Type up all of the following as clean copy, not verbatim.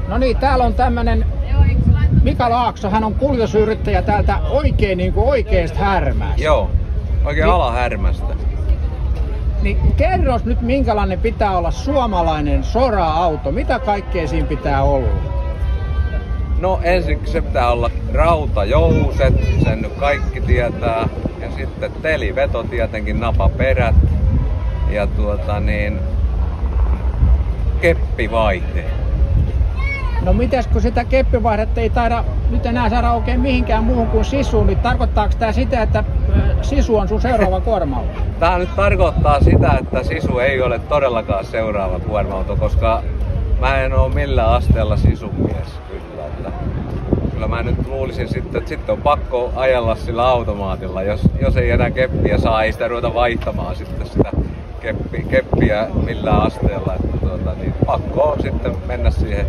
No niin, täällä on tämmönen Mika Laakso, hän on kuljetusyrittäjä täältä oikein niinku oikeesta Härmästä. Joo, oikein Ala-Härmästä. Niin kerros nyt minkälainen pitää olla suomalainen sora-auto, mitä kaikkea siinä pitää olla? No ensiksi se pitää olla rautajouset, sen nyt kaikki tietää. Ja sitten teliveto tietenkin, napaperät. Ja keppivaihde. No mites kun sitä keppivaihdetta ei taida nyt enää saada oikein mihinkään muuhun kuin sisuun, niin tarkoittaako tää sitä, että sisu on sun seuraava kuorma-auto? Tää nyt tarkoittaa sitä, että sisu ei ole todellakaan seuraava kuorma-auto, koska mä en oo millään asteella sisumies kyllä. Että kyllä mä nyt luulisin sitten, että sitten on pakko ajella sillä automaatilla, jos ei enää keppiä saa, ei sitä ruveta vaihtamaan sitten sitä keppiä millään asteella. Että niin pakko on sitten mennä siihen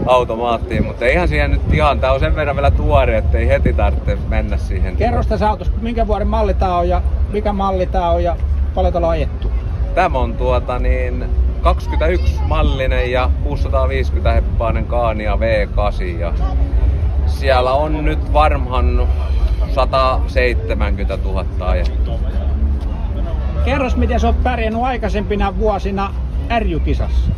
automaattiin, mutta eihän siihen nyt ihan, tää on sen verran vielä tuore, ettei heti tarvitse mennä siihen. Kerro tästä autosta, minkä vuoden malli tää on ja mikä malli tää on ja paljon täällä on ajettu? Tämä on 21 mallinen ja 650 heppainen Scania V8 ja siellä on nyt varmaan 170 000 ajettu. Kerros, miten sä oot pärjännyt aikaisempina vuosina RJ-kisassa?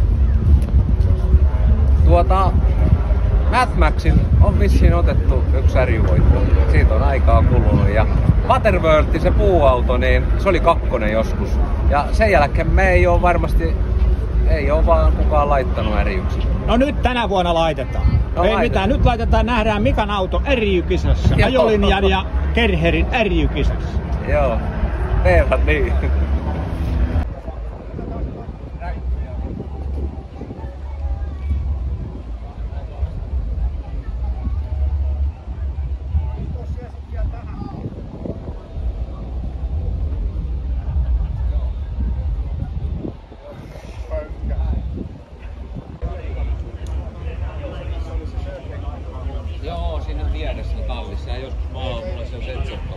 Mad Maxin on vissiin otettu yksi RJ-voitto. Siitä on aikaa kulunut. Ja Waterworld, se puuauto, niin se oli 2 joskus. Ja sen jälkeen me ei ole varmasti, ei ole vaan kukaan laittanut RJ-ksi. No nyt tänä vuonna laitetaan. No ei mitään, nyt laitetaan, nähdään Mikan auto RJ-kisassa. Ajolinjan ja Kerherin RJ-kisassa. Joo, teevät niin. Joo, siinä vieressä tallissa ja joskus mulla se on setsetto.